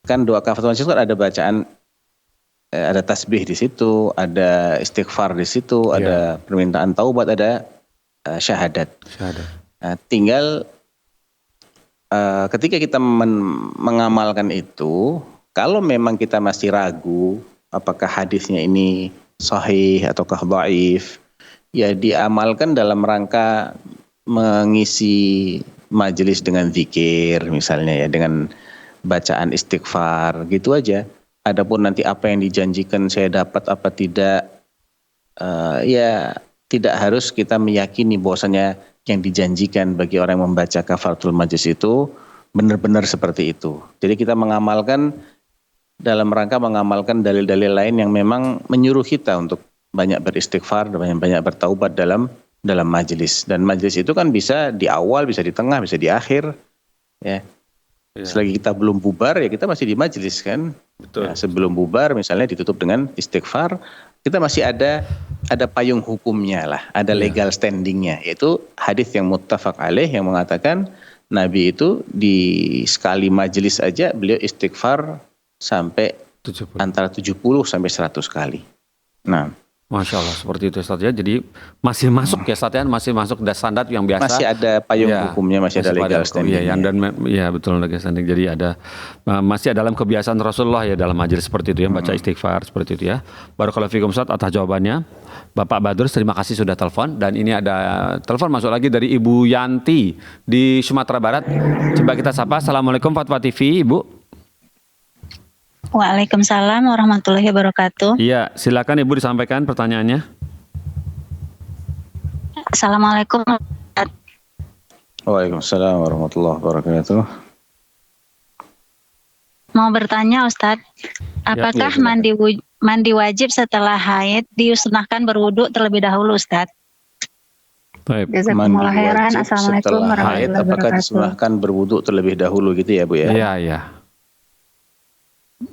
Kan doa kafaratul majlis kan ada bacaan, ada tasbih di situ, ada istighfar di situ, ada permintaan taubat, ada syahadat. Nah, tinggal ketika kita mengamalkan itu, kalau memang kita masih ragu apakah hadisnya ini sahih ataukah dhaif, ya diamalkan dalam rangka mengisi majelis dengan zikir misalnya, ya dengan bacaan istighfar gitu aja. Adapun nanti apa yang dijanjikan saya dapat apa tidak, ya tidak harus kita meyakini bahwasanya yang dijanjikan bagi orang yang membaca kafaratul majlis itu benar-benar seperti itu. Jadi kita mengamalkan dalam rangka mengamalkan dalil-dalil lain yang memang menyuruh kita untuk banyak beristighfar dan banyak bertaubat dalam majelis. Dan majelis itu kan bisa di awal, bisa di tengah, bisa di akhir, ya. Selagi kita belum bubar, ya kita masih di majelis kan. Betul. Ya, sebelum bubar misalnya ditutup dengan istighfar, kita masih ada payung hukumnya lah, ada legal standingnya, yaitu hadis yang muttafaq alaih yang mengatakan Nabi itu di sekali majelis aja beliau istighfar sampai 70. Antara 70 sampai 100 kali. Nah, Masya Allah seperti itu Ustaz ya. Jadi masih masuk ya Ustaz ya, masih masuk standar yang biasa. masih ada payung Ya, hukumnya, masih ada legal standing. Iya, ya betul legal standing. Jadi ada masih dalam kebiasaan Rasulullah ya dalam majelis seperti itu ya, baca istighfar seperti itu ya. Barakallahu fikum Ustaz atas jawabannya. Bapak Badrus terima kasih sudah telepon, dan ini ada telepon masuk lagi dari Ibu Yanti di Sumatera Barat. Coba kita sapa. Assalamualaikum Fatwa TV, Ibu. Waalaikumsalam warahmatullahi wabarakatuh. Iya, silakan Ibu disampaikan pertanyaannya. Assalamualaikum. Waalaikumsalam warahmatullahi wabarakatuh. Mau bertanya Ustadz, apakah silakan. mandi wajib setelah haid disunahkan berwudu terlebih dahulu Ustadz? Baik. Jazakumullah khairan. wajib Assalamualaikum setelah haid, warahmatullahi apakah wabarakatuh. disunahkan berwudu terlebih dahulu gitu ya, Bu ya? Iya, iya.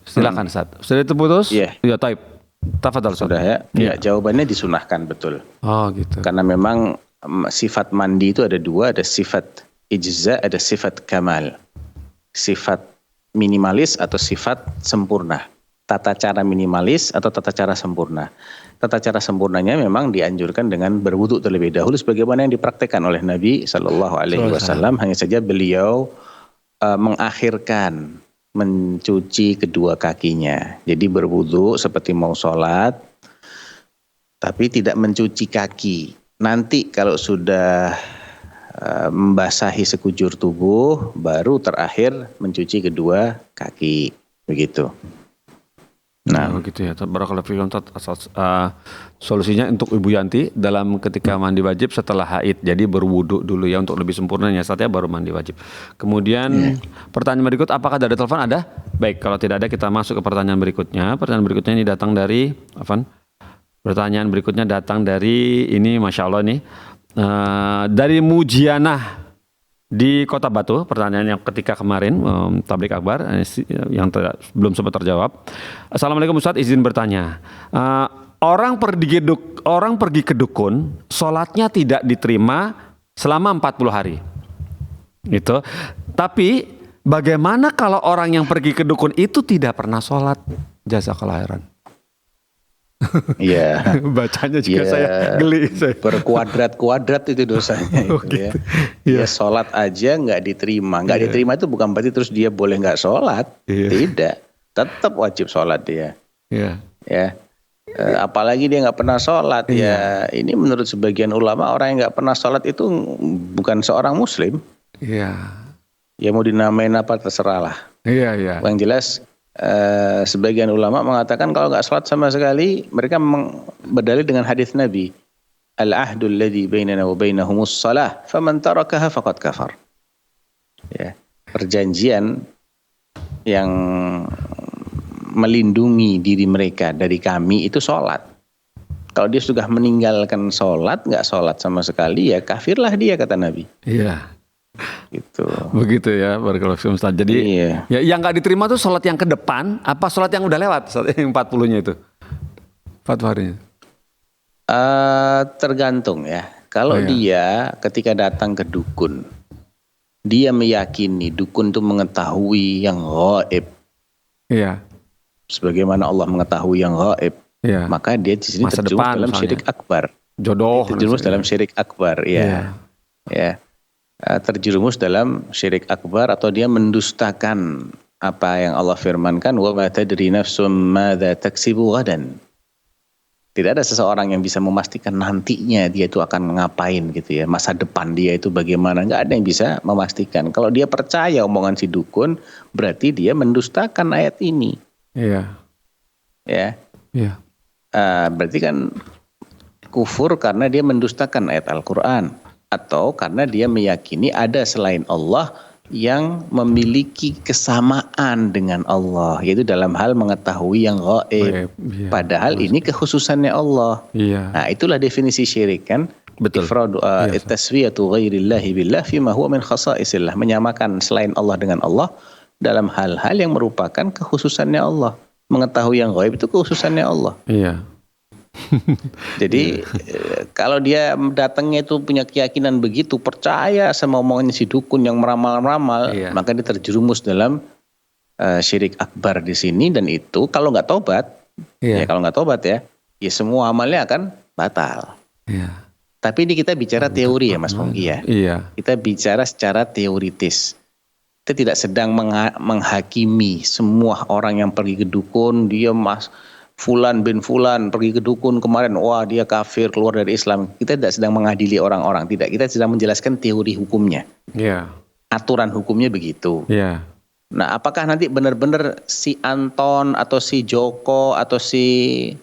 Silakan Ustaz. Sudah terputus? Iya. Ya, taib. Tafadhal Ustaz. Sudah ya? Iya. Ya, jawabannya disunahkan betul. Oh, gitu. Karena memang sifat mandi itu ada dua, ada sifat ijza, ada sifat kamal. Sifat minimalis atau sifat sempurna. Tata cara minimalis atau tata cara sempurna. Tata cara sempurnanya memang dianjurkan dengan berwudu terlebih dahulu sebagaimana yang dipraktekkan oleh Nabi Shallallahu Alaihi Wasallam. Hanya saja beliau mengakhirkan mencuci kedua kakinya. Jadi berwudu seperti mau sholat, tapi tidak mencuci kaki. Nanti kalau sudah membasahi sekujur tubuh, baru terakhir mencuci kedua kaki. Begitu. Nah, begitu ya. Barakallahu fikum atas solusinya untuk Ibu Yanti dalam ketika mandi wajib setelah haid. Jadi berwudu dulu ya untuk lebih sempurnanya saatnya baru mandi wajib. Kemudian pertanyaan berikut, apakah ada telepon? Ada? Baik, kalau tidak ada kita masuk ke pertanyaan berikutnya. Pertanyaan berikutnya ini datang dari Pertanyaan berikutnya datang dari ini, Masya Allah nih, dari Mujianah di Kota Batu. Pertanyaan yang ketika kemarin tablik akbar yang belum sempat terjawab. Assalamualaikum Ustadz, izin bertanya. Orang pergi ke dukun, sholatnya tidak diterima selama 40 hari. Gitu. Tapi bagaimana kalau orang yang pergi ke dukun itu tidak pernah sholat? Jazakallahu khairan. Iya. Bacanya juga saya geli. Berkuadrat-kuadrat itu dosanya. Gitu. Ya. Sholat aja nggak diterima. Nggak diterima itu bukan berarti terus dia boleh nggak sholat. Tidak. Tetap wajib sholat dia. Iya. Ya. Apalagi dia nggak pernah sholat. Ya. Ini menurut sebagian ulama, orang yang nggak pernah sholat itu bukan seorang muslim. Iya. Ya mau dinamain apa terserah lah. Iya, iya. Yang jelas sebagian ulama mengatakan kalau nggak sholat sama sekali, mereka berdalil dengan hadis Nabi, al-ahdul ladzi bainana wa bainahumus shalah faman tarakaha faqad kafar. Ya, perjanjian yang melindungi diri mereka dari kami itu sholat. Kalau dia sudah meninggalkan sholat, nggak sholat sama sekali, ya kafirlah dia, kata Nabi. Iya. Gitu. Begitu ya, barakallahu fikum Ustaz. Jadi ya yang nggak diterima tuh sholat yang ke depan apa sholat yang udah lewat, yang 40-nya itu? 40 harinya. Tergantung ya. Kalau dia ketika datang ke dukun, dia meyakini dukun itu mengetahui yang gaib. Iya. Sebagaimana Allah mengetahui yang gaib. Iya. Maka dia di sini Masa terjerumus depan, dalam misalnya. syirik akbar. Jodoh. Terjerumus dalam syirik akbar, ya. Ya. Terjerumus dalam syirik akbar atau dia mendustakan apa yang Allah firmankan, wa ma tadri nafsum madza taksibu ghadan. Tidak ada seseorang yang bisa memastikan nantinya dia itu akan ngapain gitu ya, masa depan dia itu bagaimana, nggak ada yang bisa memastikan. Kalau dia percaya omongan si dukun, berarti dia mendustakan ayat ini. Iya. Ya. Iya. Berarti kan kufur karena dia mendustakan ayat Al-Quran, atau karena dia meyakini ada selain Allah yang memiliki kesamaan dengan Allah, yaitu dalam hal mengetahui yang gaib. Iya. Padahal ini kekhususannya Allah. Iya. Nah, itulah definisi syirik kan. Betul. Ifradu taswiyatu ghairillahi billah fima huwa min khasaisillah, menyamakan selain Allah dengan Allah dalam hal-hal yang merupakan kekhususannya Allah. Mengetahui yang gaib itu kekhususannya Allah. Iya. Jadi kalau dia datangnya itu punya keyakinan begitu, percaya sama omongannya si dukun yang meramal-ramal, maka dia terjerumus dalam syirik akbar di sini. Dan itu kalau nggak tobat, ya kalau nggak tobat ya, ya semua amalnya akan batal. Iya. Tapi ini kita bicara teori ya Mas Pongki ya. Iya. Kita bicara secara teoritis. Kita tidak sedang menghakimi semua orang yang pergi ke dukun, dia Fulan bin Fulan pergi ke dukun kemarin, wah dia kafir keluar dari Islam. Kita tidak sedang mengadili orang-orang, tidak. Kita sedang menjelaskan teori hukumnya. Iya. Aturan hukumnya begitu. Iya. Nah, apakah nanti benar-benar si Anton atau si Joko atau si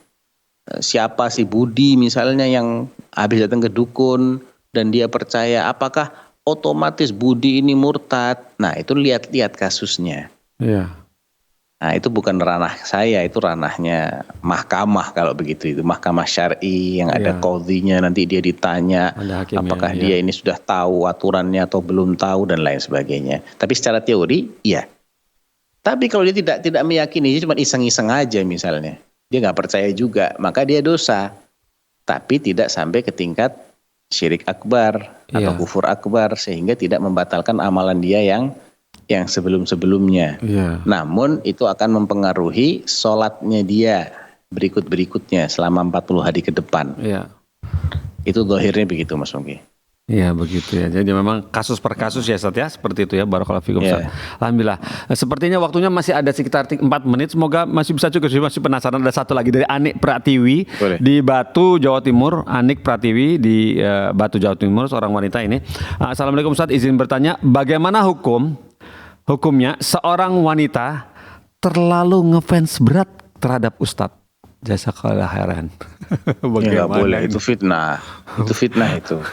Budi misalnya yang habis datang ke dukun dan dia percaya, apakah otomatis Budi ini murtad? Nah, itu lihat-lihat kasusnya. Iya. Nah, itu bukan ranah saya, itu ranahnya mahkamah kalau begitu. Itu mahkamah syar'i yang ada qadhinya, nanti dia ditanya apakah dia ini sudah tahu aturannya atau belum tahu dan lain sebagainya. Tapi secara teori, iya. Tapi kalau dia tidak meyakini, dia cuma iseng-iseng aja misalnya, dia nggak percaya juga, maka dia dosa. Tapi tidak sampai ke tingkat syirik akbar atau kufur akbar, sehingga tidak membatalkan amalan dia yang sebelum-sebelumnya. Namun itu akan mempengaruhi sholatnya dia berikut-berikutnya selama 40 hari ke depan. Itu zahirnya begitu Mas Pongki. Iya begitu ya. Jadi memang kasus per kasus ya Ustaz ya, seperti itu ya. Barakallahu fikum Ustaz. Alhamdulillah. Sepertinya waktunya masih ada sekitar 4 menit. Semoga masih bisa cukup. Masih penasaran, ada satu lagi dari Anik Pratiwi di Batu, Jawa Timur. Anik Pratiwi di Batu, Jawa Timur, seorang wanita ini. Assalamualaikum Ustaz, izin bertanya, bagaimana hukumnya seorang wanita terlalu ngefans berat terhadap Ustadz? Jazakallah khairan. Nggak boleh, itu fitnah. Itu fitnah itu.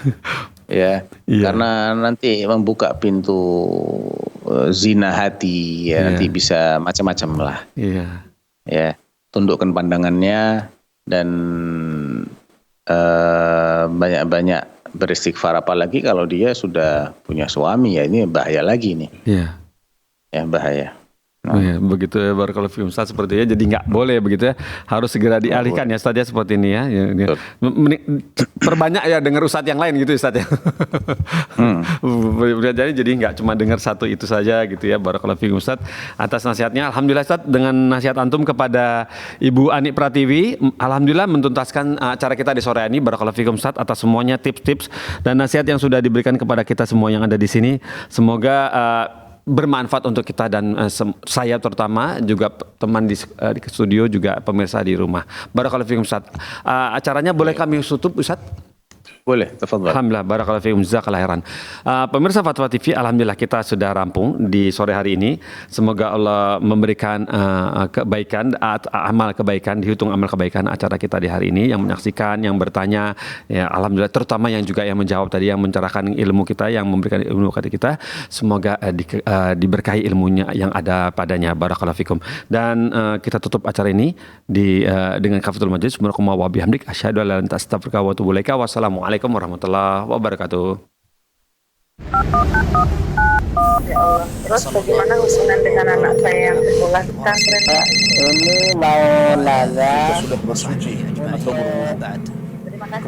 Ya, karena nanti membuka pintu zina hati ya, nanti bisa macam-macam lah. Ya, tundukkan pandangannya dan banyak-banyak beristighfar, apalagi kalau dia sudah punya suami, ya ini bahaya lagi nih. Ya bahaya. Begitu ya barakallahu fikum Ustaz, seperti ya. Jadi nggak boleh begitu ya, harus segera dialihkan ya Ustaz ya, seperti ini ya. Perbanyak ya dengar Ustaz yang lain gitu Ustaz ya. Jadi nggak cuma dengar satu itu saja gitu ya. Barakallahu fikum Ustaz atas nasihatnya. Alhamdulillah Ustaz, dengan nasihat antum kepada Ibu Anik Pratiwi, alhamdulillah mentuntaskan acara kita di sore ini. Barakallahu fikum Ustaz atas semuanya tips-tips dan nasihat yang sudah diberikan kepada kita semua yang ada di sini. Semoga bermanfaat untuk kita dan saya terutama, juga teman di studio, juga pemirsa di rumah. Barakallahu fikum Ustaz. Acaranya boleh kami tutup Ustaz? Boleh, tafadhal. Alhamdulillah, barakallahu fiikum, jazakallahu khairan. Pemirsa Fatwa TV, alhamdulillah kita sudah rampung di sore hari ini. Semoga Allah memberikan kebaikan, amal kebaikan, dihitung amal kebaikan acara kita di hari ini. Yang menyaksikan, yang bertanya, ya alhamdulillah, terutama yang juga yang menjawab tadi, yang mencerahkan ilmu kita, yang memberikan ilmu kepada kita. Semoga diberkahi ilmunya yang ada padanya. Barakallahu fiikum. Dan kita tutup acara ini dengan kafatul majlis. Subhanallahi wa bihamdik, asyhadu an la ilaha illa anta, astaghfiruka wa atubu ilaika. Wassalamualaikum warahmatullahi wabarakatuh. Ya Allah. Terus bagaimana hubungan dengan anak saya yang sekolah di pesantren? Ini mau nanya. sudah bersuci atau berwudu. Terima kasih.